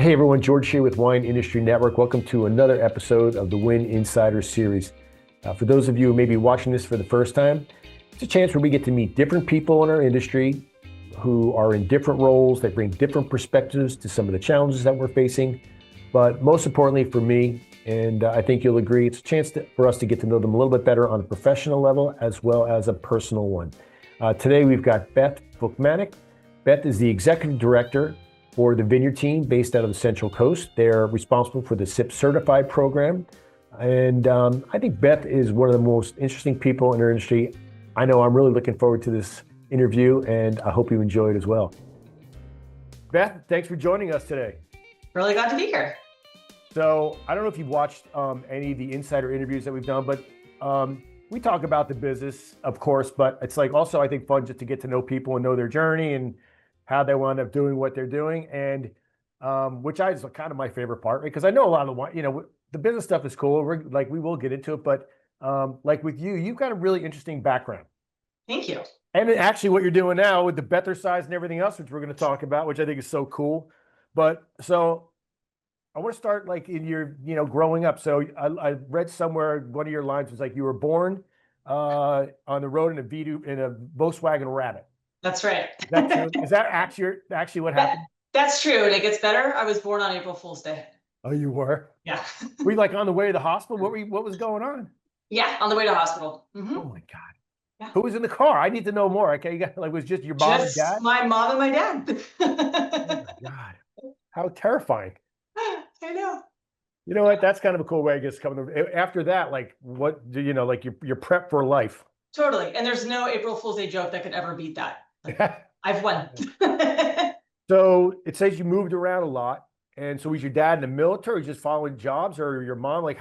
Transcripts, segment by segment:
Hey everyone, George here with Wine Industry Network. Welcome to another episode of the Win Insider Series. For those of you who may be watching this for the first time, it's a chance where we get to meet different people in our industry who are in different roles. They bring different perspectives to some of the challenges that we're facing. But most importantly for me, and I think you'll agree, it's a chance for us to get to know them a little bit better on a professional level as well as a personal one. Today we've got Beth Vukmanic. Beth is the Executive Director for the Vineyard Team based out of the Central Coast. They're responsible for the SIP Certified program. And I think Beth is one of the most interesting people in our industry. I know I'm really looking forward to this interview, and I hope you enjoy it as well. Beth, thanks for joining us today. Really glad to be here. So I don't know if you've watched any of the insider interviews that we've done, but we talk about the business, of course, but it's like also I think fun just to get to know people and know their journey and how they wind up doing what they're doing, and which is kind of my favorite part, right? Because I know a lot of the business stuff is cool. We will get into it, but like with you, you've got a really interesting background. Thank you. And actually, what you're doing now with the Bethercize and everything else, which we're going to talk about, which I think is so cool. But so I want to start like in your, growing up. So I read somewhere one of your lines was like you were born on the road in a Volkswagen Rabbit. That's right. Is that true? Is that actually what happened? That's true. And it gets better. I was born on April Fool's Day. Oh, you were? Yeah. Were you like on the way to the hospital? What was going on? Yeah, on the way to hospital. Mm-hmm. Oh my God. Yeah. Who was in the car? I need to know more. Okay, was just your mom and dad? My mom and my dad. Oh my God. How terrifying. I know. You know what? That's kind of a cool way, I guess, coming after that, like what do you know, like you're prepped for life. Totally. And there's no April Fool's Day joke that could ever beat that. I've won. So it says you moved around a lot. And so was your dad in the military, just following jobs, or your mom? Like,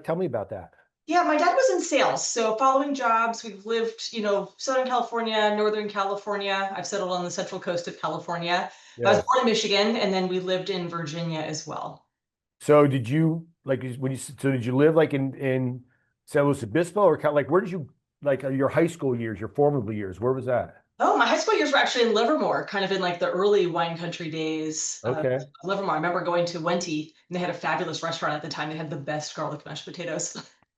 tell me about that. Yeah, my dad was in sales. So following jobs, we've lived, Southern California, Northern California. I've settled on the Central Coast of California. Yeah. I was born in Michigan, and then we lived in Virginia as well. So did you did you live like in San Luis Obispo, or like where did you like your high school years, your formative years? Where was that? Oh, my high school years were actually in Livermore, kind of in like the early wine country days. Okay. Livermore. I remember going to Wente, and they had a fabulous restaurant at the time. They had the best garlic mashed potatoes.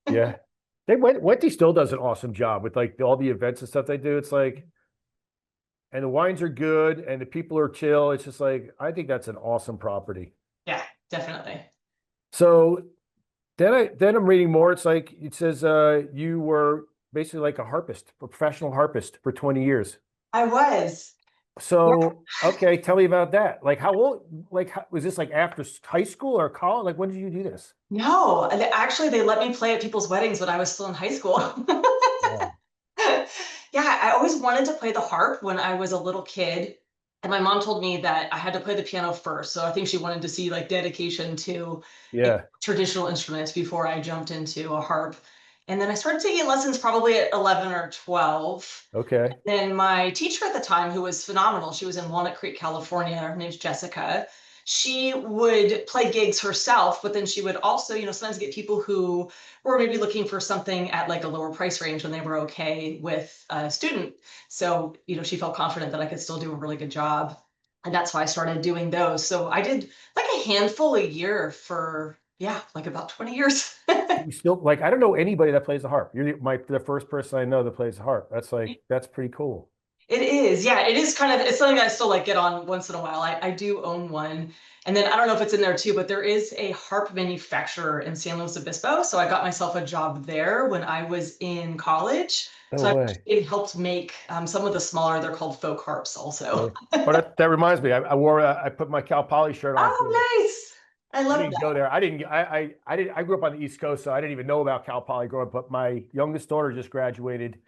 Yeah. Wente still does an awesome job with like all the events and stuff they do. It's like, and the wines are good and the people are chill. It's just like, I think that's an awesome property. Yeah, definitely. So then I'm reading more. It's like, it says you were basically like a professional harpist for 20 years. I was. So, okay, tell me about that. Like how old, was this like after high school or college? Like when did you do this? No, actually they let me play at people's weddings when I was still in high school. Yeah. Yeah, I always wanted to play the harp when I was a little kid. And my mom told me that I had to play the piano first. So I think she wanted to see like dedication to traditional instruments before I jumped into a harp. And then I started taking lessons probably at 11 or 12. Okay. And then my teacher at the time, who was phenomenal, she was in Walnut Creek, California. Her name's Jessica. She would play gigs herself, but then she would also, sometimes get people who were maybe looking for something at like a lower price range when they were okay with a student. So, she felt confident that I could still do a really good job. And that's why I started doing those. So I did like a handful a year for, like about 20 years. You still like, I don't know anybody that plays the harp. You're the first person I know that plays the harp. That's pretty cool. It is. Yeah, it is it's something I still like get on once in a while. I do own one. And then I don't know if it's in there too, but there is a harp manufacturer in San Luis Obispo. So I got myself a job there when I was in college. It helped make some of the smaller, they're called folk harps also. But that reminds me, I put my Cal Poly shirt on. Oh, nice. I love that. I didn't go there. I grew up on the East Coast, so I didn't even know about Cal Poly growing up, but my youngest daughter just graduated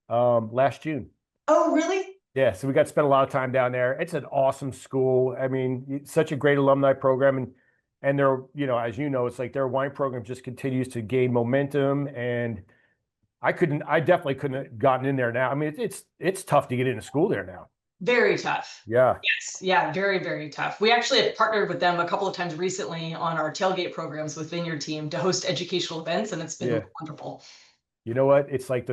last June. Oh, really? Yeah, so we got to spend a lot of time down there. It's an awesome school. I mean, such a great alumni program, and they're, as you know, it's like their wine program just continues to gain momentum. And I definitely couldn't have gotten in there now. I mean, it's tough to get into school there now. Very tough. Yeah. Yes. Yeah. Very, very tough. We actually have partnered with them a couple of times recently on our tailgate programs with Vineyard Team to host educational events, and it's been wonderful. You know what? It's like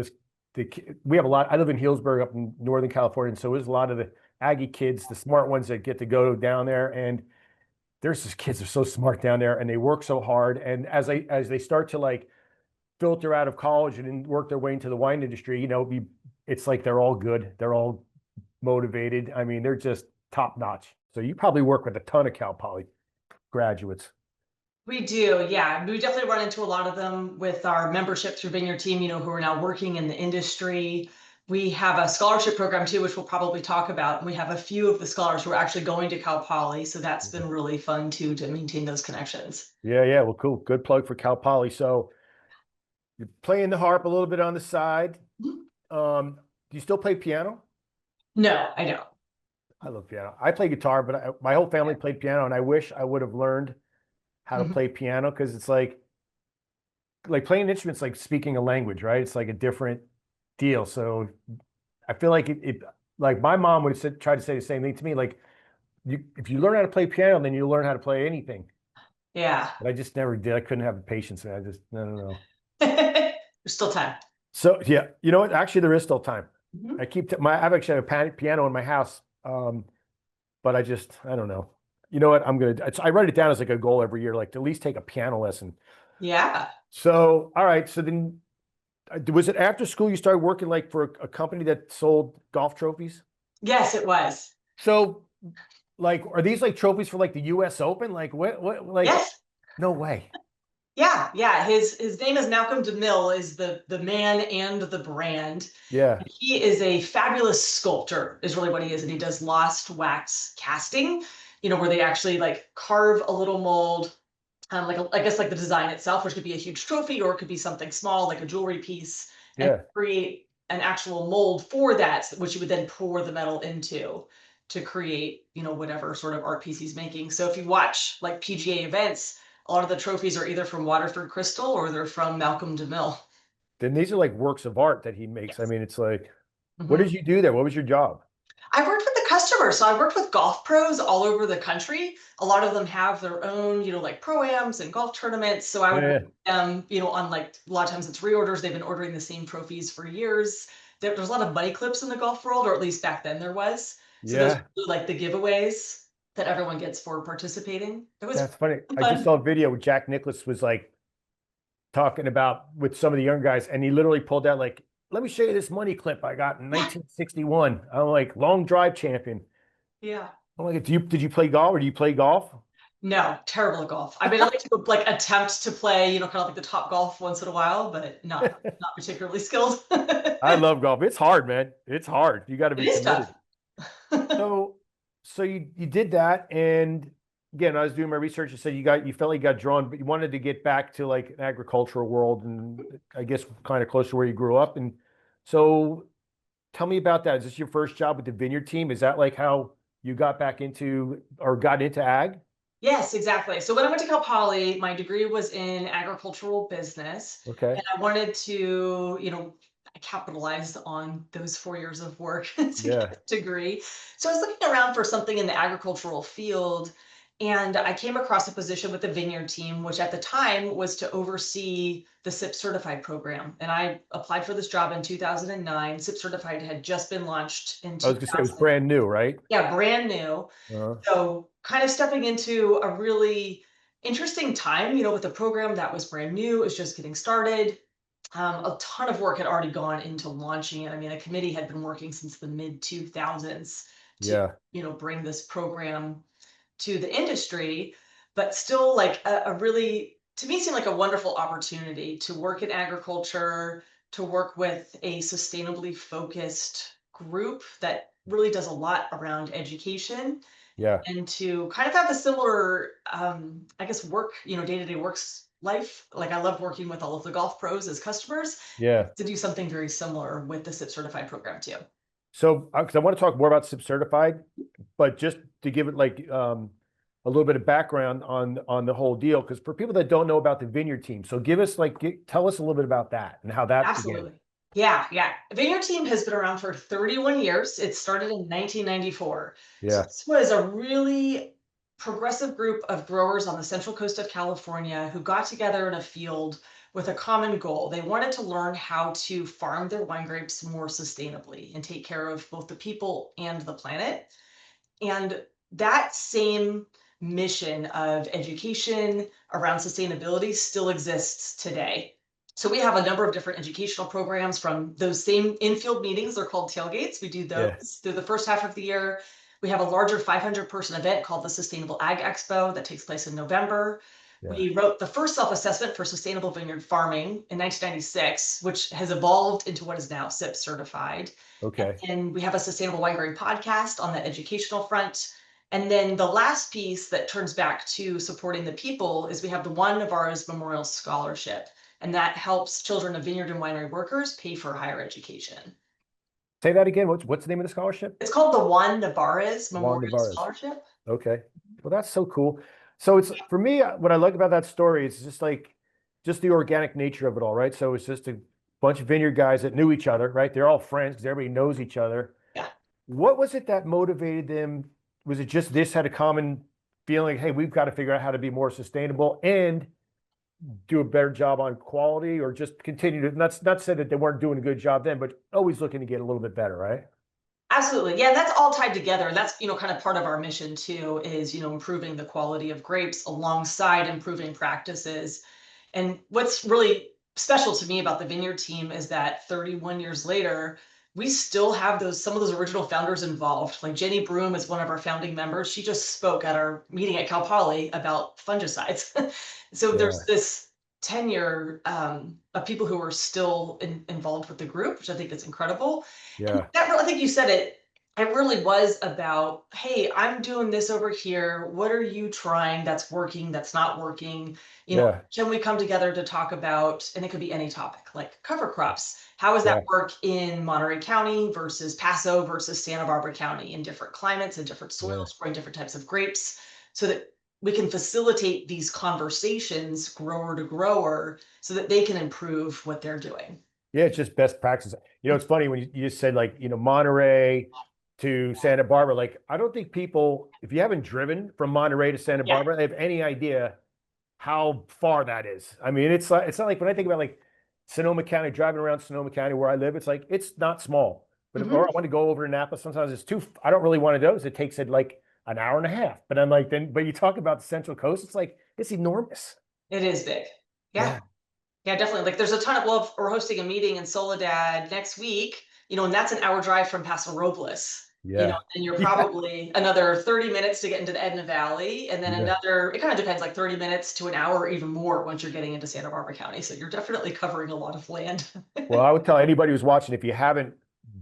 we have a lot. I live in Healdsburg up in Northern California, and so there's a lot of the Aggie kids, the smart ones that get to go down there. And there's these kids are so smart down there and they work so hard. And as they start to like filter out of college and then work their way into the wine industry, it's like they're all good. They're all motivated. I mean, they're just top notch. So you probably work with a ton of Cal Poly graduates. We do, yeah. We definitely run into a lot of them with our membership through Vineyard Team, who are now working in the industry. We have a scholarship program too, which we'll probably talk about. And we have a few of the scholars who are actually going to Cal Poly. So that's been really fun too, to maintain those connections. Yeah, yeah. Well, cool. Good plug for Cal Poly. So you're playing the harp a little bit on the side. Mhm. Do you still play piano? No, I don't. I love piano. I play guitar, but my whole family played piano, and I wish I would have learned how to Mhm. play piano because it's like playing instruments, like speaking a language, right? It's like a different deal. So I feel like like my mom would have try to say the same thing to me. Like, if you learn how to play piano, then you learn how to play anything. Yeah. But I just never did. I couldn't have the patience. And I just, no. There's still time. So yeah, you know what? Actually, there is still time. Mhm. I've actually have a piano in my house, but I don't know. You know what? I write it down as like a goal every year, like to at least take a piano lesson. Yeah. So, all right. So then, was it after school you started working like for a company that sold golf trophies? Yes, it was. So, like, are these like trophies for like the U.S. Open? Like, like, Yes. no way. Yeah, yeah. His name is Malcolm DeMille, is the man and the brand. Yeah. He is a fabulous sculptor, is really what he is, and he does lost wax casting, where they actually like carve a little mold, I guess like the design itself, which could be a huge trophy or it could be something small like a jewelry piece, and Yeah. create an actual mold for that, which you would then pour the metal into to create, whatever sort of art piece he's making. So if you watch like PGA events, a lot of the trophies are either from Waterford Crystal or they're from Malcolm DeMille. Then these are like works of art that he makes. I Yes. mean, it's like, what Mhm. did you do there? What was your job? I worked with the customers. So I worked with golf pros all over the country. A lot of them have their own, like pro-ams and golf tournaments. So I would work Yeah. with them, on like a lot of times it's reorders. They've been ordering the same trophies for years. There's a lot of money clips in the golf world, or at least back then there was. So those Yeah. are like the giveaways that everyone gets for participating. It was That's funny. I just fun. saw a video where Jack Nicklaus was like talking about with some of the young guys, and he literally pulled out like, let me show you this money clip I got in Yeah. 1961. I'm like, long drive champion. Yeah. I'm like, did you play golf or do you play golf? No, terrible at golf. I mean, I like to like attempt to play, kind of like the top golf once in a while, but not particularly skilled. I love golf. It's hard, man. It's hard. You got to It be is committed. tough. So, so you did that, and again, I was doing my research. You said you felt like you got drawn, but you wanted to get back to like an agricultural world, and I guess kind of close to where you grew up. And so, tell me about that. Is this your first job with the Vineyard Team? Is that like how you got back into or got into ag? Yes, exactly. So when I went to Cal Poly, my degree was in agricultural business, Okay. and I wanted to, capitalize on those 4 years of work to Yeah. get a degree. So I was looking around for something in the agricultural field, and I came across a position with the Vineyard Team, which at the time was to oversee the SIP certified program. And I applied for this job in 2009. SIP certified had just been launched in I was gonna say it was 2000. brand new, right? Yeah, brand new. Uh, So kind of stepping into a really interesting time, with a program that was brand new, it was just getting started. A ton of work had already gone into launching it. I mean, a committee had been working since the mid 2000s to, yeah. bring this program to the industry, but still like a really, to me, seemed like a wonderful opportunity to work in agriculture, to work with a sustainably focused group that really does a lot around education, Yeah. and to kind of have a similar, I guess, work, day-to-day works life. Like I love working with all of the golf pros as customers, Yeah. to do something very similar with the SIP certified program too. So, because I want to talk more about SIP certified, but just to give it like a little bit of background on the whole deal, because for people that don't know about the Vineyard Team, so give us tell us a little bit about that and how that began. Absolutely. Yeah, yeah. Vineyard Team has been around for 31 years. It started in 1994. So Yeah. this was a really progressive group of growers on the central coast of California who got together in a field with a common goal. They wanted to learn how to farm their wine grapes more sustainably and take care of both the people and the planet. And that same mission of education around sustainability still exists today. So we have a number of different educational programs from those same in-field meetings. They're called tailgates. We do Yeah. those through the first half of the year. We have a larger 500-person event called the Sustainable Ag Expo that takes place in November. Yeah. We wrote the first self-assessment for sustainable vineyard farming in 1996, which has evolved into what is now SIP certified. Okay. And we have a sustainable winegrowing podcast on the educational front. And then the last piece that turns back to supporting the people is we have the Juan Nevarez Memorial Scholarship, and that helps children of vineyard and winery workers pay for higher education. Say that again. What's the name of the scholarship? It's called the Juan Nevarez Juan Memorial Nevarez. Scholarship. Okay. Well, that's so cool. So it's for me, what I like about that story is just the organic nature of it all, right? So it's just a bunch of vineyard guys that knew each other, right? They're all friends because everybody knows each other. Yeah. What was it that motivated them? Was it just this had a common feeling, hey, we've got to figure out how to be more sustainable and do a better job on quality, or just continue to, not said that they weren't doing a good job then, but always looking to get a little bit better, right? Absolutely. Yeah, that's all tied together. That's, kind of part of our mission too, is, improving the quality of grapes alongside improving practices. And what's really special to me about the Vineyard team is that 31 years later, we still have some of those original founders involved. Like Jenny Broom is one of our founding members. She just spoke at our meeting at Cal Poly about fungicides. So Yeah. there's this tenure of people who are still involved with the group, which I think is incredible. And Yeah. I think you said it. It really was about, hey, I'm doing this over here. What are you trying that's working, that's not working? Yeah. Can we come together to talk about, and it could be any topic, like cover crops. How does that Yeah. work in Monterey County versus Paso versus Santa Barbara County, in different climates and different Yeah. soils, growing different types of grapes, so that we can facilitate these conversations grower to grower so that they can improve what they're doing. Yeah, it's just best practice. It's funny when you just said like, Monterey to Santa Barbara. Like, I don't think people, if you haven't driven from Monterey to Santa Yeah. Barbara, they have any idea how far that is. I mean, it's not like when I think about like Sonoma County, driving around Sonoma County where I live, it's like it's not small. But or I want to go over to Napa, sometimes it's too. I don't really want to do it. It takes it like an hour and a half. But I'm like, but you talk about the Central Coast, it's like it's enormous. It is big. Yeah. Yeah. Yeah, definitely. Like there's a ton of love. We're hosting a meeting in Soledad next week, and that's an hour drive from Paso Robles, Yeah. and you're Yeah. probably another 30 minutes to get into the Edna Valley, and then Yeah. it kind of depends, like 30 minutes to an hour or even more once you're getting into Santa Barbara County. So you're definitely covering a lot of land. Well, I would tell anybody who's watching, if you haven't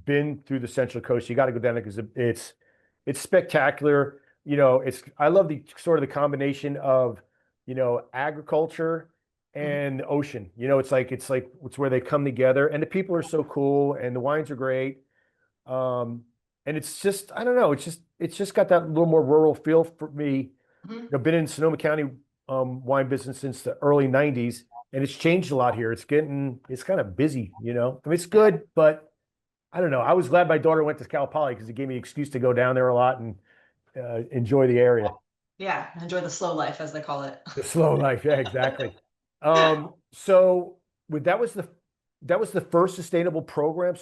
been through the Central Coast, you got to go down there because it's spectacular. I love the sort of the combination of, agriculture and the ocean. It's where they come together, and the people are so cool, and the wines are great. And it's just, I don't know, it's just got that little more rural feel for me. Mhm. I've been in Sonoma County wine business since the early 90s, and it's changed a lot here. It's kind of busy, I mean, it's good, but I don't know. I was glad my daughter went to Cal Poly because it gave me an excuse to go down there a lot and enjoy the area. Yeah, enjoy the slow life, as they call it. The slow life. Yeah, exactly. So that was the first sustainable program,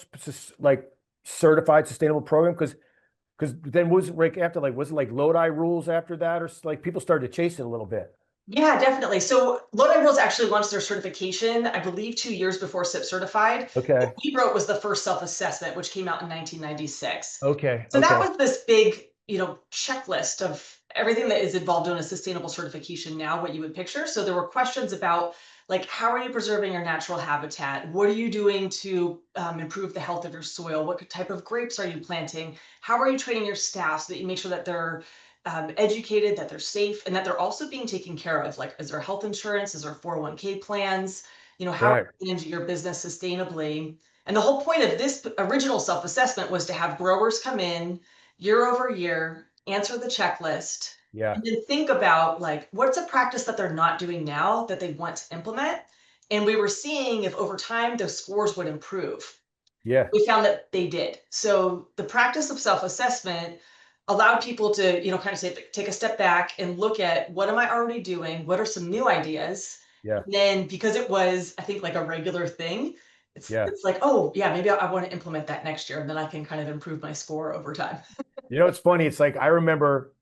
like certified sustainable program, because then was it right after, like, was it like Lodi rules after that, or like people started to chase it a little bit? Yeah, definitely. So Lodi Rules actually launched their certification, I believe, 2 years before SIP certified. What Okay. we wrote was the first self-assessment, which came out in 1996. Okay. So that was this big, checklist of everything that is involved in a sustainable certification now, what you would picture. So there were questions about, like, how are you preserving your natural habitat? What are you doing to improve the health of your soil? What type of grapes are you planting? How are you training your staff so that you make sure that they're educated, that they're safe, and that they're also being taken care of? Like, is there health insurance? Is there 401k plans? How are Right. you managing your business sustainably? And the whole point of this original self-assessment was to have growers come in year over year, answer the checklist, Yeah. and then think about, like, what's a practice that they're not doing now that they want to implement. And we were seeing if over time those scores would improve. Yeah. We found that they did. So the practice of self-assessment allowed people to, kind of say, take a step back and look at, what am I already doing? What are some new ideas? Yeah. And then, because it was, I think, like a regular thing, Yeah. it's like, oh yeah, maybe I want to implement that next year, and then I can kind of improve my score over time. It's funny. It's like I remember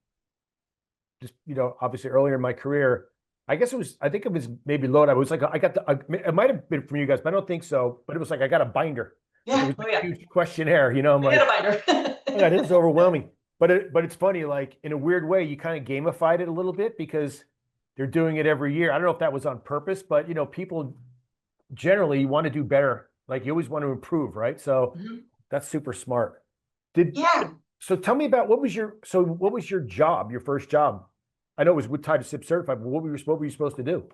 just, obviously earlier in my career, I think it was maybe load. I was like, it might have been from you guys, but I don't think so. But it was like, I got a binder, but there Yeah. was Oh like a yeah. huge questionnaire, I'm We did a like, binder. oh yeah, this is overwhelming. But it's funny, like in a weird way, you kind of gamified it a little bit because they're doing it every year. I don't know if that was on purpose, but people generally want to do better. Like you always want to improve, right? So Mhm. that's super smart. Did Yeah. so tell me about what was your job, your first job? I know it was with tied to SIP certified, but what were you supposed to do?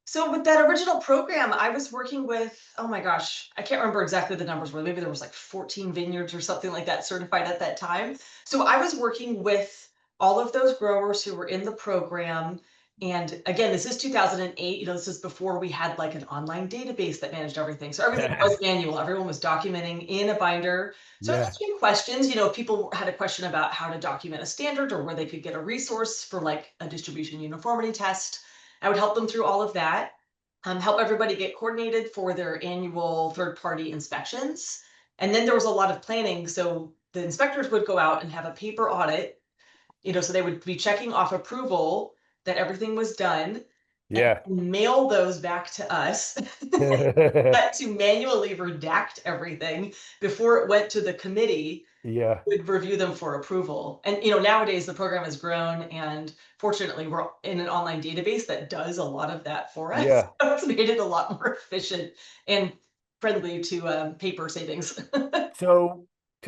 So with that original program, I was working with, oh my gosh, I can't remember exactly the numbers, but maybe there was like 14 vineyards or something like that certified at that time. So I was working with all of those growers who were in the program. And again, this is 2008. This is before we had like an online database that managed everything. So everything was manual. Everyone was documenting in a binder. So I Yeah. asked you questions. If people had a question about how to document a standard or where they could get a resource for like a distribution uniformity test, I would help them through all of that, help everybody get coordinated for their annual third-party inspections. And then there was a lot of planning. So the inspectors would go out and have a paper audit, so they would be checking off approval that everything was done Yeah. and mail those back to us. But to manually redact everything before it went to the committee Yeah. would review them for approval. And nowadays the program has grown, and fortunately we're in an online database that does a lot of that for us. Yeah. So it's made it a lot more efficient and friendly to paper savings. So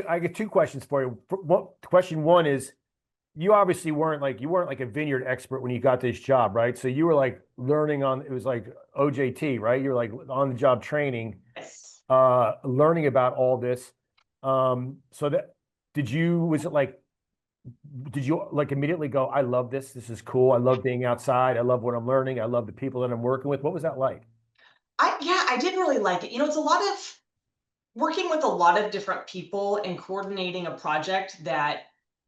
I get two questions for you. Question one is you obviously weren't like a vineyard expert when you got this job, right? So you were like learning on it was like OJT, right? You're like on the job training, Yes. learning about all this. So that was it like did you like immediately go, I love this. This is cool. I love being outside. I love what I'm learning. I love the people that I'm working with. What was that like? I did really like it. It's a lot of working with a lot of different people and coordinating a project that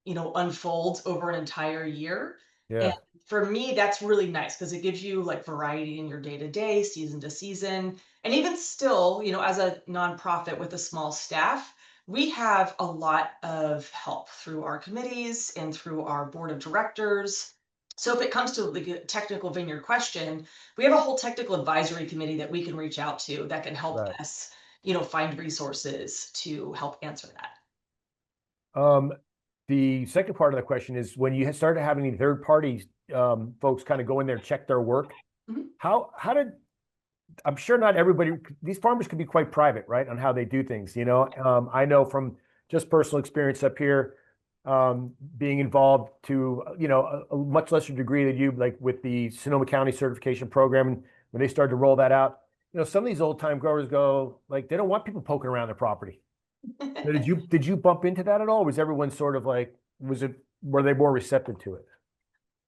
unfolds over an entire year. And Yeah, for me, that's really nice because it gives you like variety in your day to day, season to season. And even still, as a nonprofit with a small staff, we have a lot of help through our committees and through our board of directors. So if it comes to the technical vineyard question, we have a whole technical advisory committee that we can reach out to that can help right. us find resources to help answer that. Um, the second part of the question is when you started having the third party folks kind of go in there and check their work, Mhm. how did I'm sure not everybody, these farmers can be quite private, right, on how they do things. I know from just personal experience up here, being involved to, a much lesser degree than you, like with the Sonoma County certification program. And when they started to roll that out, some of these old time growers go, like, they don't want people poking around their property. Now, did you bump into that at all? Was everyone sort of like, were they more receptive to it?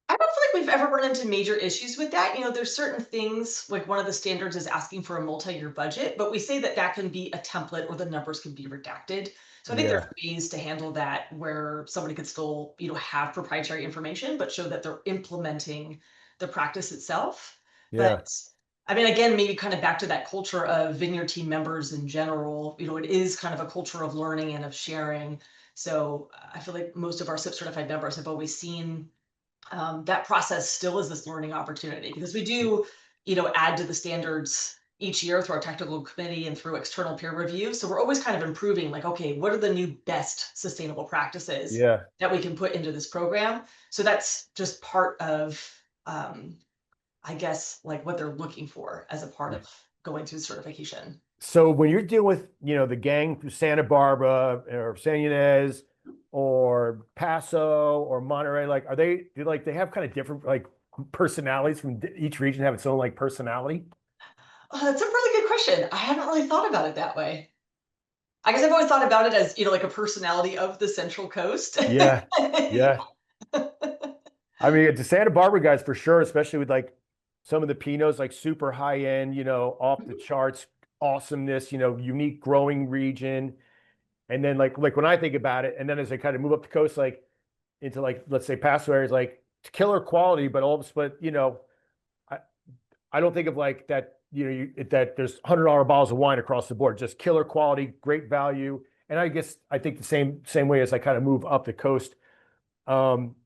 I don't feel like we've ever run into major issues with that. There's certain things, like one of the standards is asking for a multi-year budget, but we say that that can be a template or the numbers can be redacted. So I think there's Yeah, ways to handle that where somebody could still, have proprietary information, but show that they're implementing the practice itself. yeah. But I mean, again, maybe kind of back to that culture of vineyard team members in general, it is kind of a culture of learning and of sharing. So I feel like most of our SIP certified members have always seen that process still is this learning opportunity because we do, add to the standards each year through our technical committee and through external peer review. So we're always kind of improving, like, okay, what are the new best sustainable practices Yeah. that we can put into this program? So that's just part of, I guess, like what they're looking for as a part of going through certification. So when you're dealing with, the gang from Santa Barbara or San Ynez or Paso or Monterey, like they have kind of different like personalities from each region have its own like personality? Oh, that's a really good question. I haven't really thought about it that way. I guess I've always thought about it as, like a personality of the Central Coast. Yeah. Yeah. I mean, the Santa Barbara guys for sure, especially with like some of the Pinots, like super high end, off the charts awesomeness, unique growing region. And then like when I think about it, and then as I kind of move up the coast, like into like let's say Paso areas, like killer quality, but all of but I I don't think of like that, that there's $100 bottles of wine across the board, just killer quality, great value. And I guess I think the same way as I kind of move up the coast. Um,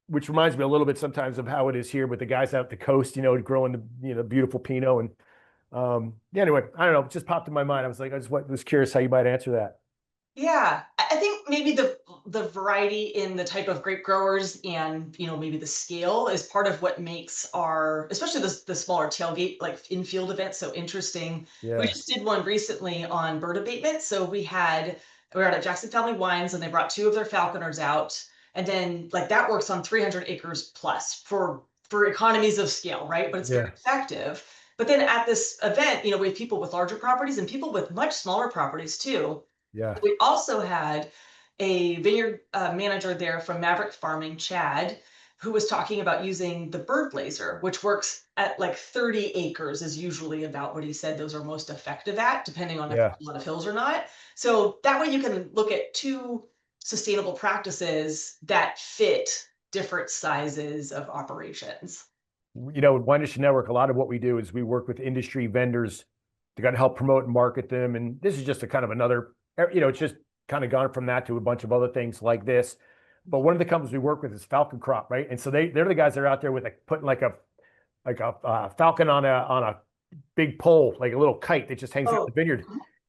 which reminds me a little bit sometimes of how it is here with the guys out the coast, growing the, beautiful Pinot. And yeah, anyway, I don't know, it just popped in my mind. I was like, was curious how you might answer that. Yeah, I think maybe the variety in the type of grape growers and maybe the scale is part of what makes our, especially the smaller tailgate like infield events, so interesting. We Yeah. just did one recently on bird abatement. So we were at Jackson Family Wines and they brought two of their falconers out, and then like that works on 300 acres plus for economies of scale, right? But it's very Yeah. effective. But then at this event, we have people with larger properties and people with much smaller properties too. Yeah. We also had a vineyard manager there from Maverick Farming, Chad, who was talking about using the bird laser, which works at like 30 acres is usually about what he said those are most effective at, depending on if Yeah. there's a lot of hills or not. So that way you can look at two sustainable practices that fit different sizes of operations. With Wine Industry Network, a lot of what we do is we work with industry vendors to kind of help promote and market them. And this is just a kind of another, it's just kind of gone from that to a bunch of other things like this. But one of the companies we work with is Falcon Crop, right? And so they're the guys that are out there with putting like a falcon on a big pole, like a little kite that just hangs out in Oh, the vineyard.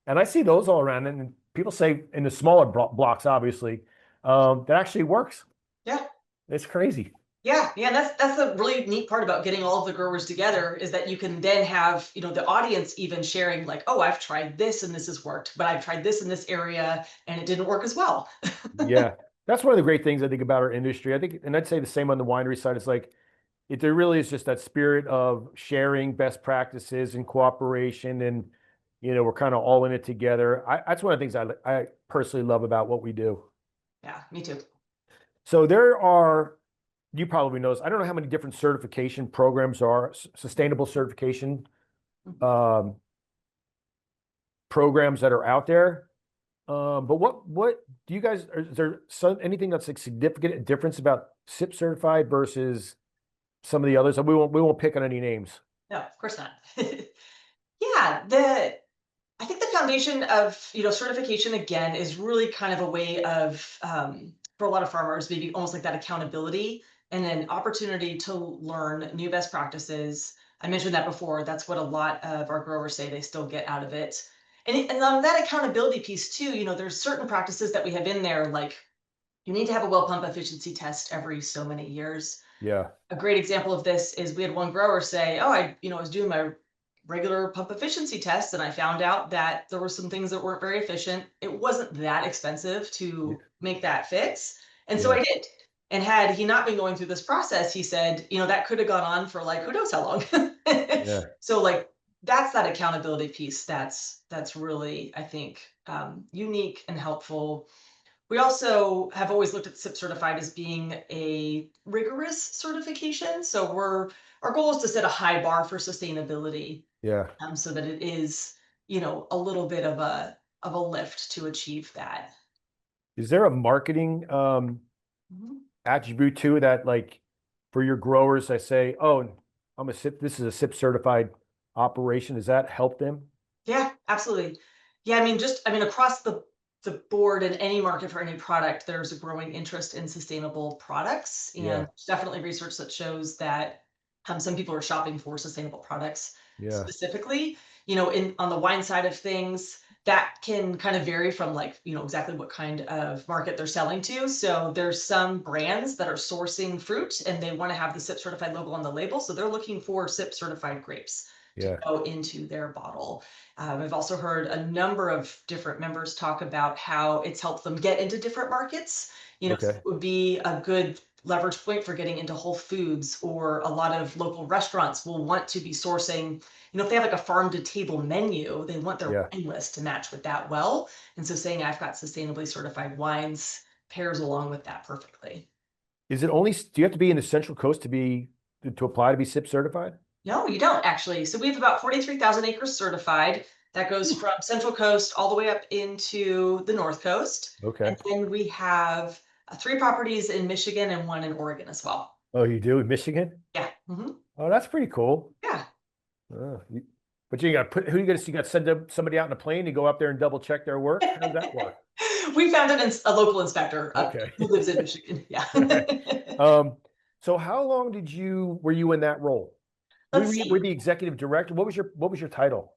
And I see those all around, and people say in the smaller blocks, obviously, that actually works. yeah. It's crazy. Yeah, yeah, that's the really neat part about getting all of the growers together is that you can then have, the audience even sharing like, oh, I've tried this and this has worked, but I've tried this in this area and it didn't work as well. Yeah, that's one of the great things I think about our industry. I think, and I'd say the same on the winery side. It's like there really is just that spirit of sharing best practices and cooperation, and we're kind of all in it together. That's one of the things I personally love about what we do. Yeah, me too. So you probably know this. I don't know how many different certification programs are, sustainable certification programs that are out there. But what do you guys, is there anything that's like significant difference about SIP certified versus some of the others? We won't pick on any names. No, of course not. Yeah, I think the foundation of certification again is really kind of a way of for a lot of farmers maybe almost like that accountability and an opportunity to learn new best practices. I mentioned that before. That's what a lot of our growers say they still get out of it. And on that accountability piece too, there's certain practices that we have in there, like you need to have a well pump efficiency test every so many years. Yeah. A great example of this is we had one grower say, oh, I was doing my regular pump efficiency test and I found out that there were some things that weren't very efficient. It wasn't that expensive to make that fix. And so Yeah. I did. And had he not been going through this process, he said, that could have gone on for like who knows how long. Yeah. So like that's that accountability piece that's really, I think, unique and helpful. We also have always looked at SIP certified as being a rigorous certification. So our goal is to set a high bar for sustainability, Yeah. so that it is, a little bit of a lift to achieve that. Is there a marketing Mhm. attribute to that, like for your growers, I say, oh, this is a SIP certified operation. Does that help them? Yeah, absolutely. Yeah, across the board in any market for any product, there's a growing interest in sustainable products, Yeah. and definitely research that shows that some people are shopping for sustainable products Yeah. specifically. In on the wine side of things, that can kind of vary from like exactly what kind of market they're selling to. So there's some brands that are sourcing fruit and they want to have the SIP certified logo on the label, so they're looking for SIP certified grapes to Yeah. go into their bottle. I've also heard a number of different members talk about how it's helped them get into different markets. So Okay. it would be a good leverage point for getting into Whole Foods, or a lot of local restaurants will want to be sourcing, if they have like a farm to table menu, they want their Yeah. wine list to match with that well. And so saying I've got sustainably certified wines pairs along with that perfectly. Do you have to be in the Central Coast to apply to be SIP certified? No, you don't actually. So we have about 43,000 acres certified. That goes Hmm. from Central Coast all the way up into the North Coast. Okay. And then we have three properties in Michigan and one in Oregon as well. Oh, you do in Michigan? Yeah. Oh, that's pretty cool. Yeah. Oh, but you got to put, who you got to send somebody out in a plane to go up there and double check their work? How does that work? We found a local inspector Okay. who lives in Michigan. Yeah. All right. So how long were you in that role? Let's Were see. the executive director? What was your title?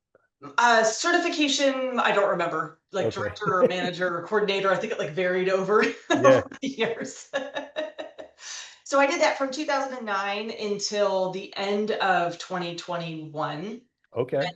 Certification, I don't remember, like Okay. director or manager or coordinator. I think it like varied over Yeah. over the years. So I did that from 2009 until the end of 2021. Okay.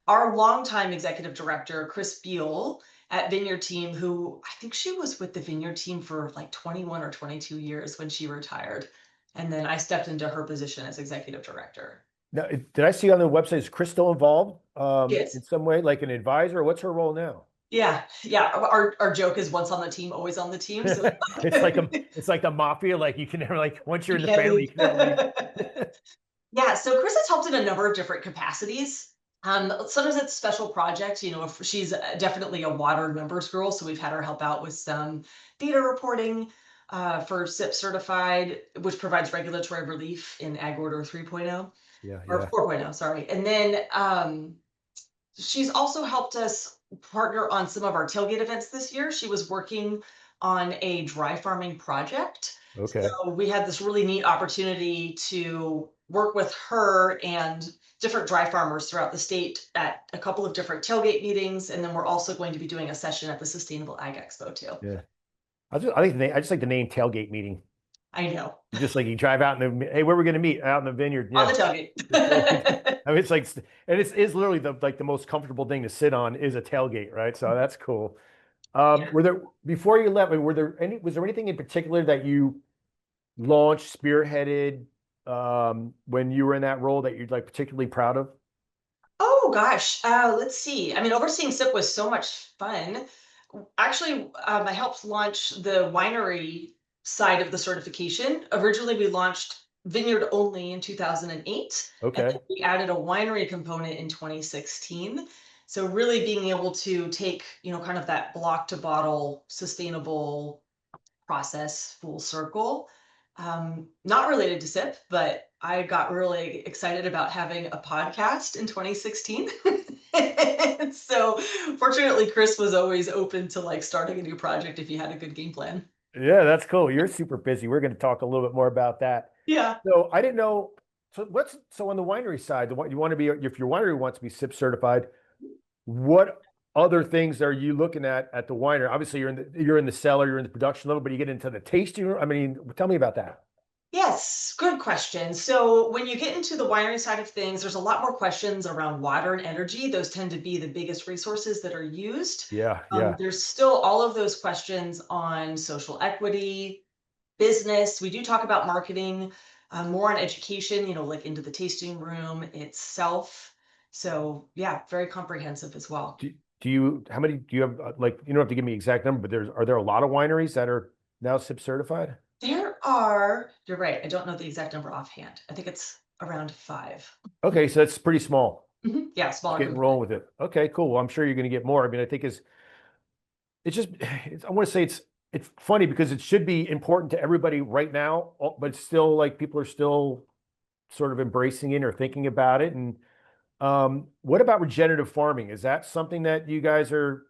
Our longtime executive director, Chris Beal at Vineyard Team, who I think she was with the Vineyard Team for like 21 or 22 years when she retired. And then I stepped into her position as executive director. Now, did I see on the website, is Chris still involved in Yes. some way, like an advisor? What's her role now? Yeah, yeah. Our joke is once on the team, always on the team. So It's like the mafia. Like you can never like once you're you in the can't family, you leave. can never leave. Yeah, so Chris has helped in a number of different capacities. Sometimes it's special projects, if she's definitely a water numbers girl, so we've had her help out with some data reporting for SIP certified, which provides regulatory relief in Ag Order 3.0 Yeah, or yeah. 4.0, sorry. And then she's also helped us partner on some of our tailgate events this year. She was working on a dry farming project. Okay. So we had this really neat opportunity to work with her and different dry farmers throughout the state at a couple of different tailgate meetings. And then we're also going to be doing a session at the Sustainable Ag Expo too. Yeah. I just like the name tailgate meeting. I know. You just like you drive out and hey, where are we going to meet? Out in the vineyard. On Yeah. the The tailgate. tailgate. I mean, it's like, and it's is literally the most comfortable thing to sit on is a tailgate, right? So that's cool. Yeah. Were there before you left? Was there anything in particular that you launched, spearheaded when you were in that role that you're like particularly proud of? Oh gosh, let's see. I mean, overseeing SIP was so much fun. Actually, I helped launch the winery side of the certification. Originally, we launched vineyard only in 2008, and then Okay. we added a winery component in 2016. So really being able to take, kind of that block to bottle sustainable process full circle. Not related to SIP, but I got really excited about having a podcast in 2016. So fortunately, Chris was always open to like starting a new project if you had a good game plan. Yeah, that's cool. You're super busy. We're going to talk a little bit more about that. Yeah. So I didn't know. So on the winery side, the what you want to be if your winery wants to be SIP certified, what other things are you looking at the winery? Obviously, you're in the cellar, you're in the production level, but you get into the tasting room. I mean, tell me about that. Yes, good question. So when you get into the winery side of things, there's a lot more questions around water and energy. Those tend to be the biggest resources that are used. Yeah, yeah. There's still all of those questions on social equity, business. We do talk about marketing, more on education, like into the tasting room itself. So yeah, very comprehensive as well. Do you how many do you have like you don't have to give me exact number, but are there a lot of wineries that are now SIP certified? You're right. I don't know the exact number offhand. I think it's around 5. Okay, so that's pretty small. Yeah, Just smaller getting group. rolling with it. Okay, cool. Well, I'm sure you're going to get more. I mean, I think it's just I want to say it's funny because it should be important to everybody right now, but it's still like people are still sort of embracing it or thinking about it. And what about regenerative farming? Is that something that you guys are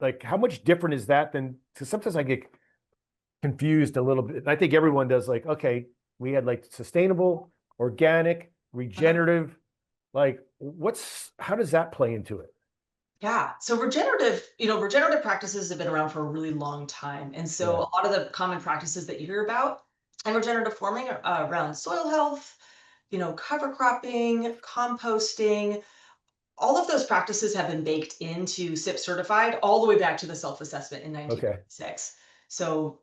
like? How much different is that than? Because sometimes I get confused a little bit. I think everyone does. Like, okay, we had like sustainable, organic, Uh-huh. regenerative. Like, how does that play into it? Yeah. So regenerative practices have been around for a really long time. And so Yeah. a lot of the common practices that you hear about in regenerative farming are around soil health, cover cropping, composting. All of those practices have been baked into SIP certified all the way back to the self-assessment in Okay. 1996. So,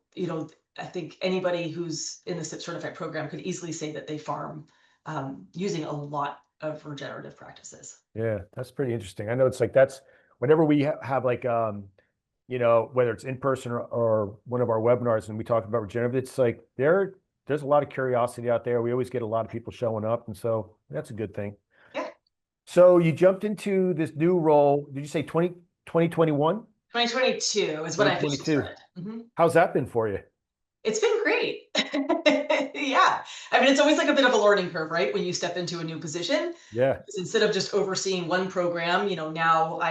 I think anybody who's in the SIP certified program could easily say that they farm using a lot of regenerative practices. Yeah, that's pretty interesting. I know it's like that's whenever we have like whether it's in person or one of our webinars and we talk about regenerative, it's like there's a lot of curiosity out there. We always get a lot of people showing up, and so that's a good thing. Yeah. So you jumped into this new role. Did you say 2021? 2022 is when I officially 2022. started. Mhm. How's that been for you? It's been great. Yeah. I mean, it's always like a bit of a learning curve, right? When you step into a new position, Yeah. because instead of just overseeing one program, now I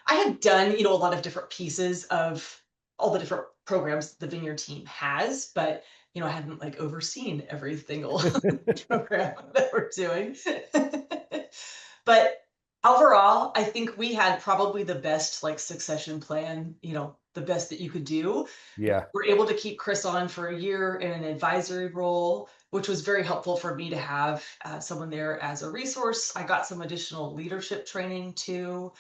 had done, a lot of different pieces of all the different programs the Vineyard team has, but I hadn't like overseen every single program that we're doing. But overall, I think we had probably the best like succession plan, the best that you could do. Yeah. We're able to keep Chris on for a year in an advisory role, which was very helpful for me to have someone there as a resource. I got some additional leadership training too,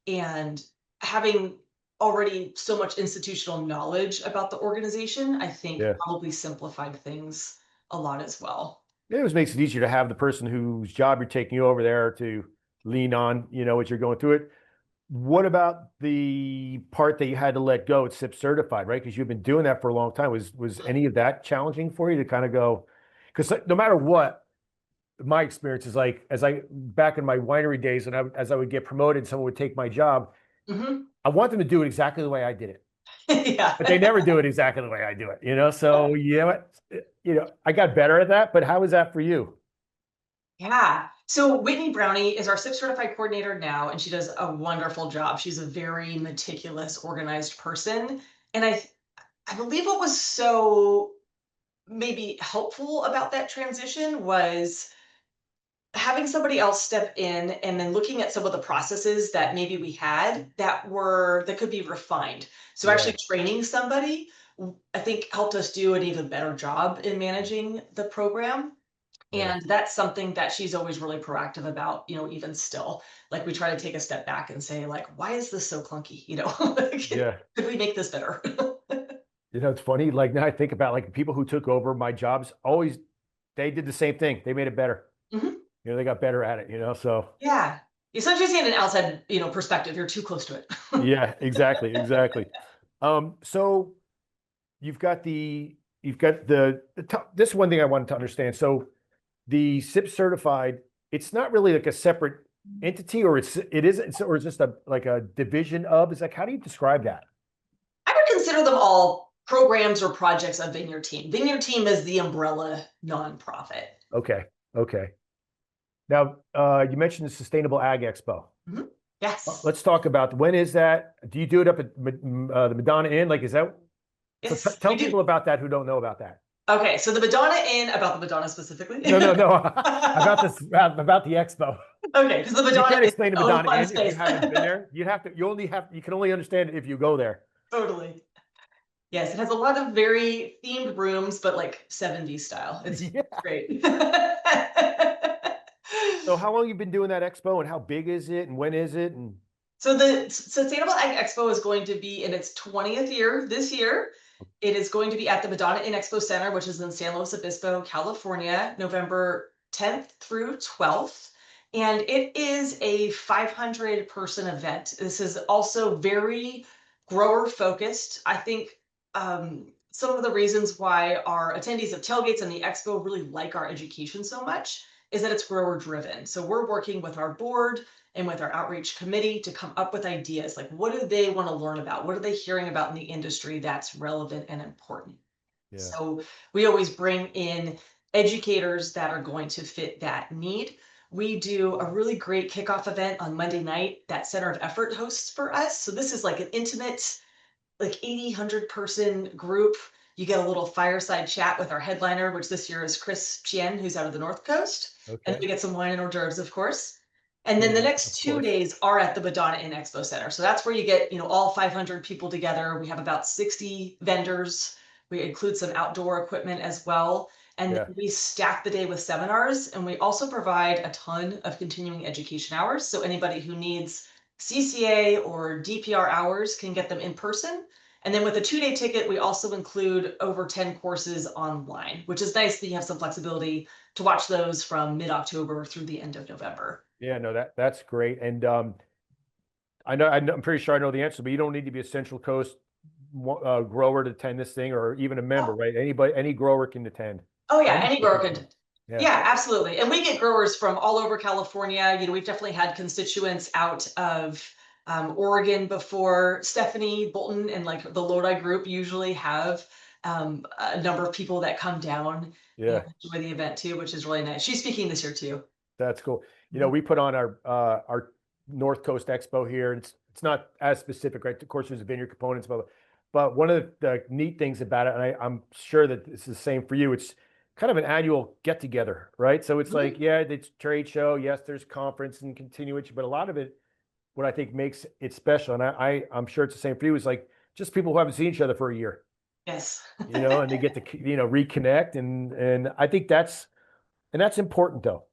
and having already so much institutional knowledge about the organization, I think Yeah. probably simplified things a lot as well. It always makes it easier to have the person whose job you're taking over there to lean on, as you're going through it. What about the part that you had to let go? It's SIP certified, right? Because you've been doing that for a long time. Was any of that challenging for you to kind of go? Because no matter what, my experience is like, as I back in my winery days, and as I would get promoted, someone would take my job. Hmm. I want them to do it exactly the way I did it, Yeah. but they never do it exactly the way I do it. So I got better at that. But how is that for you? Yeah. So Whitney Brownie is our SIP certified coordinator now, and she does a wonderful job. She's a very meticulous, organized person. And I believe what was so maybe helpful about that transition was having somebody else step in and then looking at some of the processes that maybe we had that could be refined. So Yeah, actually training somebody, I think helped us do an even better job in managing the program. yeah, And that's something that she's always really proactive about, even still. Like we try to take a step back and say, like, why is this so clunky? Like, yeah. could we make this better? It's funny. Like now I think about like people who took over my jobs, always they did the same thing. They made it better. Mhm. They got better at it. So Yeah. You sometimes see an outside, perspective. You're too close to it. yeah, exactly, exactly. So you've got this one thing I wanted to understand. So the SIP certified, it's not really like a separate entity, or or it's just like a division of. It's like, how do you describe that? I would consider them all programs or projects of Vineyard Team. Vineyard Team is the umbrella nonprofit. Okay, okay. Now, you mentioned the Sustainable Ag Expo. Mhm. Yes. Let's talk about when is that? Do you do it up at the Madonna Inn? Like, is that? So Yes, tell we do. people about that who don't know about that. Okay, so the Madonna Inn, about the Madonna specifically. No, no, no. About this, about the expo. Okay, because the You Madonna can't is explain the its own Madonna fun Inn if you space. haven't been there. You can only understand it if you go there. Totally. Yes, it has a lot of very themed rooms, but like 70s style. It's Yeah. great. So how long you been doing that expo, and how big is it, and when is it? And So the Sustainable Ag Expo is going to be in its 20th year this year. It is going to be at the Madonna Inn Expo Center, which is in San Luis Obispo, California, November 10th through 12th. And it is a 500-person event. This is also very grower focused. I think some of the reasons why our attendees of tailgates and the expo really like our education so much is that it's grower driven. So we're working with our board and with our outreach committee to come up with ideas like what do they want to learn about? What are they hearing about in the industry that's relevant and important? yeah, So we always bring in educators that are going to fit that need. We do a really great kickoff event on Monday night that Center of Effort hosts for us. So this is like an intimate, like 80, 100-person group. You get a little fireside chat with our headliner, which this year is Chris Chien, who's out of the North Coast. And then okay, we get some wine and hors d'oeuvres, of course. And then the yeah, next of two course, days are at the Madonna Inn Expo Center. So that's where you get, all 500 people together. We have about 60 vendors. We include some outdoor equipment as well. And yeah, then we stack the day with seminars. And we also provide a ton of continuing education hours. So anybody who needs CCA or DPR hours can get them in person. And then with a 2-day ticket, we also include over 10 courses online, which is nice that you have some flexibility to watch those from mid-October through the end of November. yeah. No, that's great. And I'm pretty sure I know the answer, but you don't need to be a Central Coast grower to attend this thing, or even a member, right? Any grower can attend. Oh yeah, Any any grower grower can could. attend. Yeah, Yeah, absolutely. And we get growers from all over California. We've definitely had constituents out of Oregon before. Stephanie Bolton and like the Lodi group usually have a number of people that come down and yeah. enjoy the event too, which is really nice. She's speaking this year too. That's cool. Mhm. We put on our North Coast Expo here. It's not as specific, right? Of course, there's vineyard components, but But one of the neat things about it, and I'm sure that this is the same for you, it's kind of an annual get together, right? So it's like, yeah, it's trade show. Yes, there's conference and continuation, but a lot of it, what I think makes it special, and I'm sure it's the same for you, is like just people who haven't seen each other for a year, Yes. and they get to, reconnect. And I think that's important though.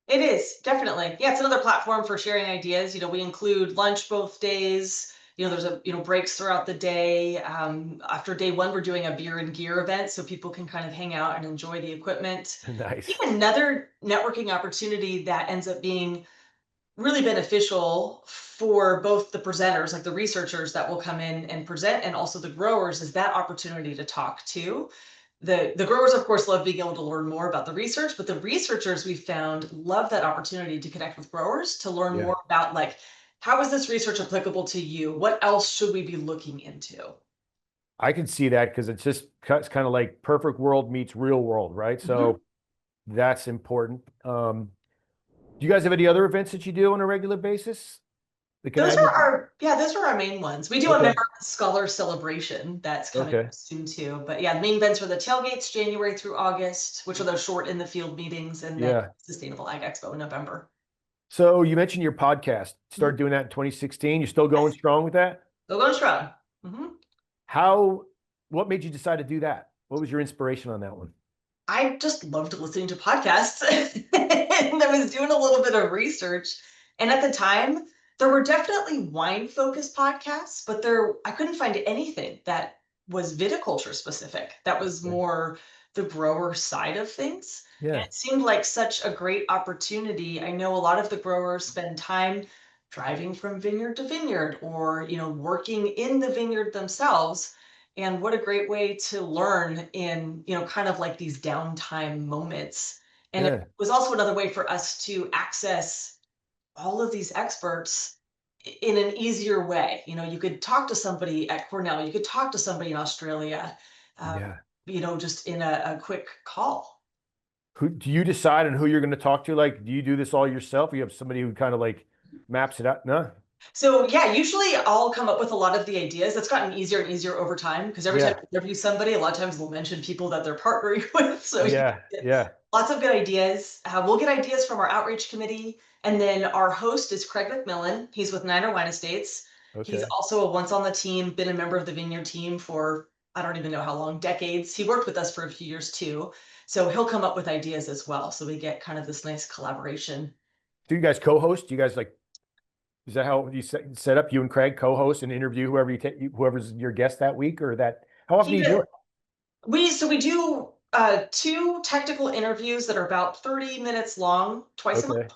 It is, definitely. Yeah, it's another platform for sharing ideas. We include lunch both days. There's breaks throughout the day. After day one, we're doing a beer and gear event so people can kind of hang out and enjoy the equipment. I Nice. think another networking opportunity that ends up being really beneficial for both the presenters, like the researchers that will come in and present, and also the growers, is that opportunity to talk to. The growers, of course, love being able to learn more about the research, but the researchers we found love that opportunity to connect with growers to learn Yeah. more about, like, how is this research applicable to you? What else should we be looking into? I can see that because it's kind of like perfect world meets real world, right? Mhm. So that's important. Do you guys have any other events that you do on a regular basis? That can Those add are you? our main ones. We do a Okay. Nevarez Scholar Celebration that's coming Okay. up soon too. But yeah, the main events are the tailgates, January through August, which are those short in the field meetings, and then Yeah. Sustainable Ag Expo in November. So you mentioned your podcast. Mhm. Started doing that in 2016. You still going Yes, strong with that? still going strong. Mhm. How, what made you decide to do that? What was your inspiration on that one? I just loved listening to podcasts. And I was doing a little bit of research. And at the time, there were definitely wine focused podcasts, but I couldn't find anything that was viticulture specific. That was Okay. more the grower side of things. And Yeah. it seemed like such a great opportunity. I know a lot of the growers spend time driving from vineyard to vineyard, or, working in the vineyard themselves. And what a great way to learn in, kind of like these downtime moments. And it Yeah. was also another way for us to access all of these experts in an easier way. You could talk to somebody at Cornell, you could talk to somebody in Australia, uh, Yeah. just in a quick call. Who do you decide on who you're going to talk to? Like, do you do this all yourself? Or you have somebody who kind of like maps it out? No. So yeah, usually I'll come up with a lot of the ideas. That's gotten easier and easier over time because every time Yeah. I interview somebody, a lot of times they'll mention people that they're partnering with. So you Yeah. get Yeah. lots of good ideas. We'll get ideas from our outreach committee. And then our host is Craig McMillan. He's with Niner Wine Estates. He's Okay. also a once on the team, been a member of the Vineyard team for, I don't even know how long, decades. He worked with us for a few years too. So he'll come up with ideas as well. So we get kind of this nice collaboration. Do you guys co-host? Do you guys like, is that how you set up, you and Craig co-host and interview whoever you take, whoever's your guest that week, or that, how often He do you do did. it? We do two technical interviews that are about 30 minutes long, twice a month. Okay.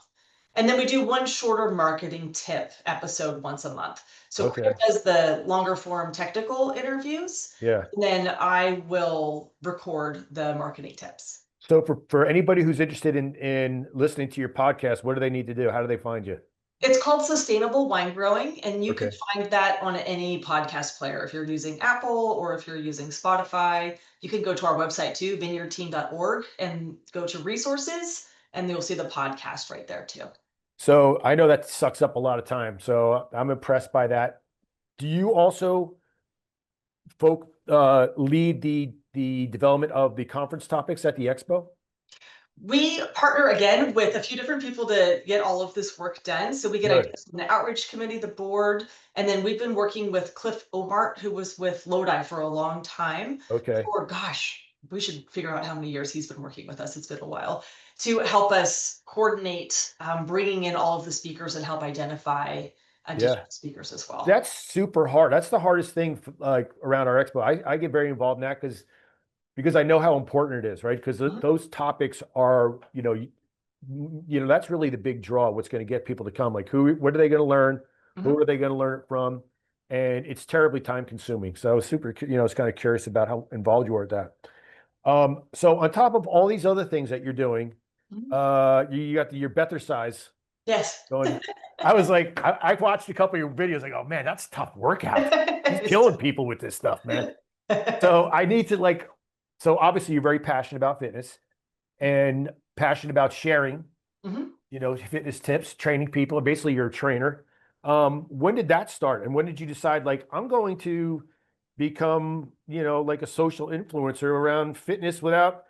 And then we do one shorter marketing tip episode once a month. So Craig Okay. does the longer form technical interviews, Yeah. and then I will record the marketing tips. So for anybody who's interested in listening to your podcast, what do they need to do? How do they find you? It's called Sustainable Winegrowing, and you can Okay. find that on any podcast player. If you're using Apple or if you're using Spotify, you can go to our website too, vineyardteam.org, and go to resources, and you'll see the podcast right there too. So I know that sucks up a lot of time. So I'm impressed by that. Do you also lead the development of the conference topics at the expo? We partner again with a few different people to get all of this work done. So we get Good. ideas from the outreach committee, the board, and then we've been working with Cliff Omart, who was with Lodi for a long time. Okay. For gosh, we should figure out how many years he's been working with us. It's been a while to help us coordinate, bringing in all of the speakers and help identify Yeah. additional speakers as well. That's super hard. That's the hardest thing like around our expo. I get very involved in that because I know how important it is, right? Because Mhm, those topics are, that's really the big draw. What's going to get people to come? Like, what are they going to learn? mhm. Who are they going to learn it from? And it's terribly time consuming. So I was super, I was kind of curious about how involved you are at that. So on top of all these other things that you're doing, Mhm. you got your Bethercize Yes. going. I was like, I watched a couple of your videos. Like, oh man, that's tough workout. He's killing people with this stuff, man. So I need to like, so obviously you're very passionate about fitness and passionate about sharing, Mhm. fitness tips, training people. Basically, you're a trainer. When did that start? And when did you decide, like, I'm going to become, like a social influencer around fitness without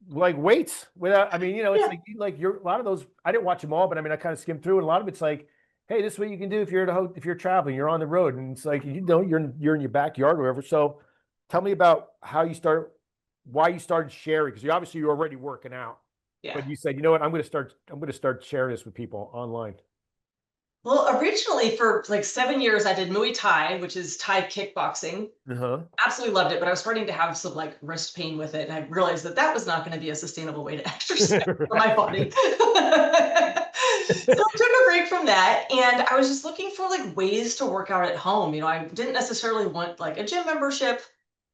like weights, without, I mean, it's Yeah. like you're a lot of those, I didn't watch them all, but I mean, I kind of skimmed through and a lot of it's like, hey, this is what you can do if you're if you're traveling, you're on the road. And it's like, you're in your backyard or whatever. So tell me about why you started sharing, because you're already working out, Yeah. but you said, you know what, I'm going to start sharing this with people online. Well, originally for like 7 years, I did Muay Thai, which is Thai kickboxing. Uh-huh. Absolutely loved it, but I was starting to have some like wrist pain with it, and I realized that that was not going to be a sustainable way to exercise for my body. So I took a break from that, and I was just looking for like ways to work out at home. I didn't necessarily want like a gym membership.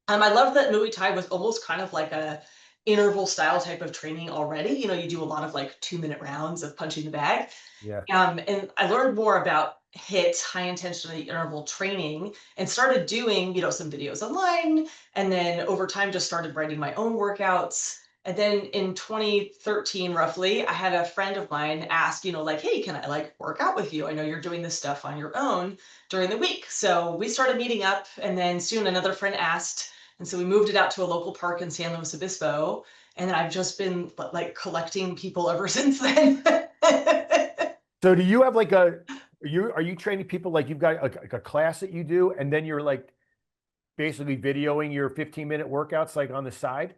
I love that Muay Thai was almost kind of like a interval style type of training already. You do a lot of like 2-minute rounds of punching the bag. Yeah. And I learned more about HIIT, high intensity interval training, and started doing, some videos online. And then over time, just started writing my own workouts. And then in 2013, roughly, I had a friend of mine ask, like, hey, can I like work out with you? I know you're doing this stuff on your own during the week. So we started meeting up. And then soon another friend asked. And so we moved it out to a local park in San Luis Obispo. And I've just been like collecting people ever since then. So do you have like are you training people, like you've got a class that you do and then you're like basically videoing your 15-minute workouts like on the side?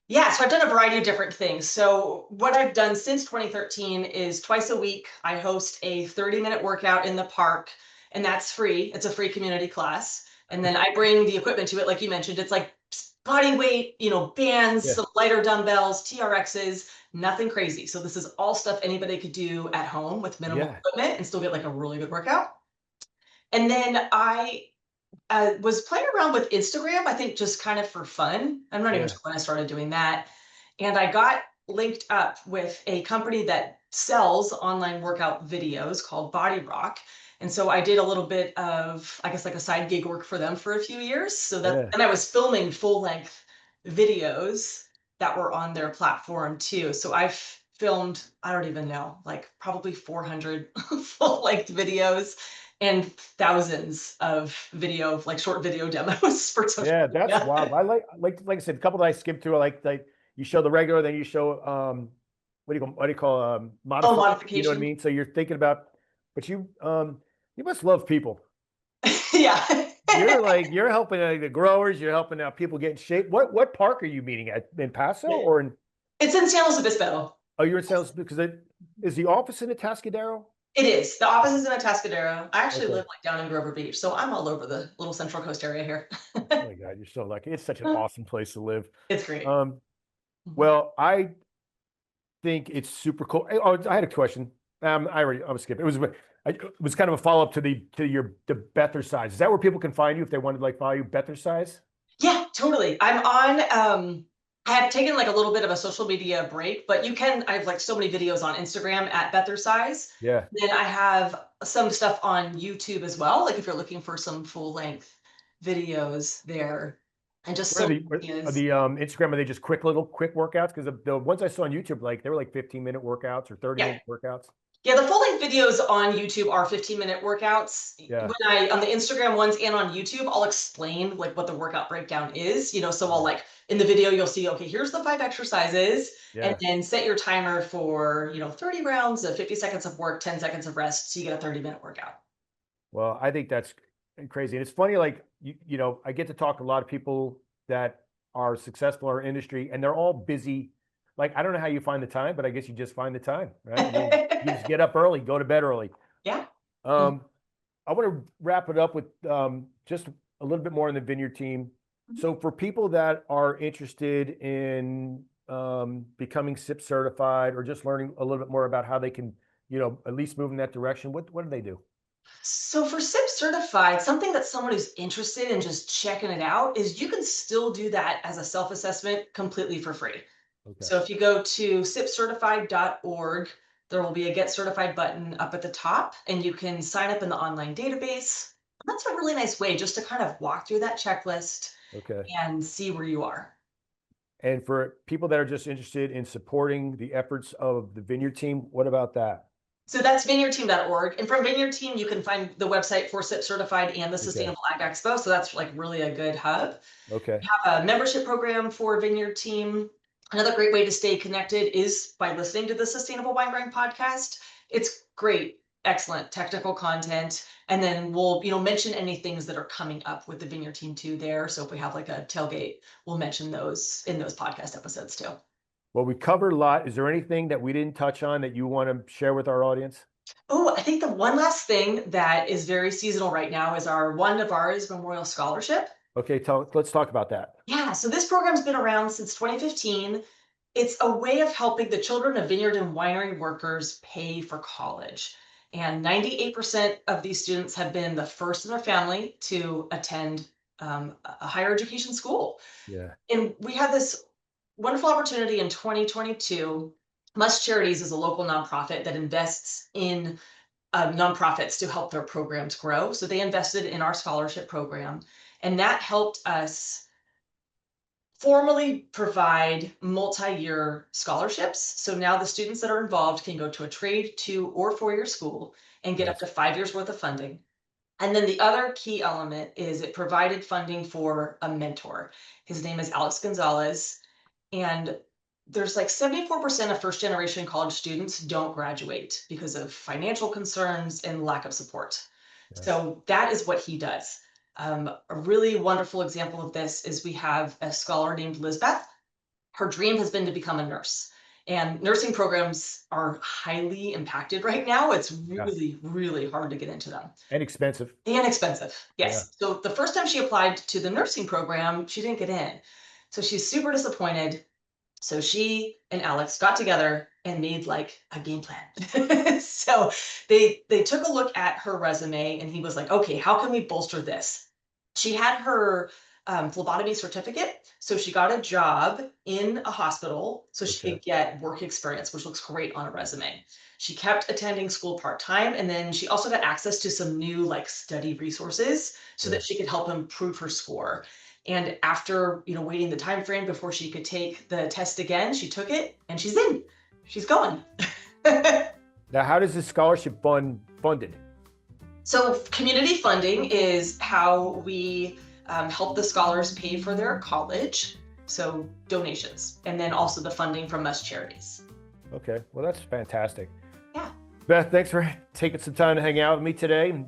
Yeah, so I've done a variety of different things. So what I've done since 2013 is twice a week, I host a 30-minute workout in the park, and that's free. It's a free community class. And then I bring the equipment to it, like you mentioned. It's like body weight, bands, Yeah. some lighter dumbbells, TRXs, nothing crazy. So this is all stuff anybody could do at home with minimal Yeah. equipment and still get like a really good workout. And then I was playing around with Instagram, I think just kind of for fun. I'm not even Yeah. sure when I started doing that. And I got linked up with a company that sells online workout videos called Body Rock. And so I did a little bit of, I guess, like a side gig work for them for a few years. Yeah. And I was filming full length videos that were on their platform too. So I've filmed, I don't even know, like probably 400 full length videos and thousands of like short video demos for social Yeah, that's media. wild. I like I said, a couple that I skipped through, like you show the regular, then you show what do you call Oh, modified, you know what I modification. mean? So you're thinking about, but you must love people. Yeah. You're helping the growers, you're helping out people get in shape. What park are you meeting at, in Paso or in? It's in San Luis Obispo. Oh, you're in Sales, because is the office in Atascadero? It is. The office is in Atascadero. I actually Okay. live like down in Grover Beach, so I'm all over the little Central Coast area here. Oh my God, you're so lucky. It's such an awesome place to live. It's great. Um, Mhm. well, I think it's super cool. Oh, I had a question. I was skipping. It was kind of a follow up to the Bethercize. Is that where people can find you if they wanted to like follow you, Bethercize? Yeah, totally. I'm on I have taken like a little bit of a social media break, but I have like so many videos on Instagram at Bethercize. Yeah. Then I have some stuff on YouTube as well. Like if you're looking for some full length videos there and just What are so the Instagram? Are they just quick workouts? Because the ones I saw on YouTube, like they were like 15-minute workouts or 30 yeah. minute workouts. Yeah, the full length videos on YouTube are 15-minute workouts. Yeah. On the Instagram ones and on YouTube, I'll explain like what the workout breakdown is, so I'll Yeah. like in the video you'll see, okay, here's the 5 exercises, and Yeah. then set your timer for, 30 rounds of 50 seconds of work, 10 seconds of rest, so you get a 30-minute workout. Well, I think that's crazy. And it's funny, like, I get to talk to a lot of people that are successful in our industry and they're all busy. Like, I don't know how you find the time, but I guess you just find the time, right? You just get up early, go to bed early. Yeah. Mm. Um, I want to wrap it up with just a little bit more on the Vineyard team. So for people that are interested in becoming SIP certified or just learning a little bit more about how they can, at least move in that direction, what do they do? So for SIP certified, something that someone who's interested in just checking it out is you can still do that as a self-assessment completely for free. Okay. So if you go to sipcertified.org, there will be a Get Certified button up at the top, and you can sign up in the online database. That's a really nice way just to kind of walk through that checklist Okay. and see where you are. And for people that are just interested in supporting the efforts of the Vineyard team, what about that? So that's vineyardteam.org. And from Vineyard Team, you can find the website for SIP certified and the Sustainable Ag Expo. So that's like really a good hub. Okay. We have a membership program for Vineyard Team. Another great way to stay connected is by listening to the Sustainable Winegrowing podcast. It's great, excellent technical content. And then we'll, mention any things that are coming up with the Vineyard Team too there. So if we have like a tailgate, we'll mention those in those podcast episodes too. Well, we covered a lot. Is there anything that we didn't touch on that you want to share with our audience? Oh, I think the one last thing that is very seasonal right now is our Juan Nevarez Memorial Scholarship. Okay, let's talk about that. Yeah, so this program's been around since 2015. It's a way of helping the children of vineyard and winery workers pay for college. And 98% of these students have been the first in their family to attend a higher education school. Yeah. And we had this wonderful opportunity in 2022. Must Charities is a local nonprofit that invests in nonprofits to help their programs grow. So they invested in our scholarship program, and that helped us formally provide multi-year scholarships. So now the students that are involved can go to a trade, 2 or 4-year school and get up to 5 years worth of funding. And then the other key element is it provided funding for a mentor. His name is Alex Gonzalez. And there's like 74% of first generation college students don't graduate because of financial concerns and lack of support. Yeah. So that is what he does. A really wonderful example of this is we have a scholar named Lizbeth. Her dream has been to become a nurse. And nursing programs are highly impacted right now. It's really, really hard to get into them. And expensive. Yes. Yeah. So the first time she applied to the nursing program, she didn't get in. So she's super disappointed. So she and Alex got together and made like a game plan. So they took a look at her resume and he was like, okay, how can we bolster this? She had her phlebotomy certificate. So she got a job in a hospital so she could get work experience, which looks great on a resume. She kept attending school part-time, and then she also got access to some new like study resources so that she could help improve her score. And after, waiting the time frame before she could take the test again, she took it and she's in. She's going. Now, how does this scholarship funded? So community funding is how we help the scholars pay for their college. So donations, and then also the funding from Must Charities. Okay, well, that's fantastic. Yeah. Beth, thanks for taking some time to hang out with me today.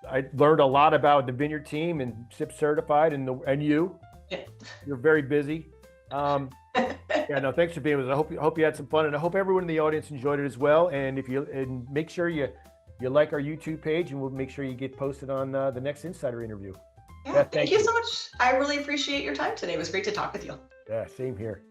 I learned a lot about the Vineyard Team and SIP certified and you. Yeah. You're very busy. Yeah, no, thanks for being with us. I hope you had some fun, and I hope everyone in the audience enjoyed it as well. And make sure you like our YouTube page, and we'll make sure you get posted on the next Insider interview. Yeah, thank you so much. I really appreciate your time today. It was great to talk with you. Yeah, same here.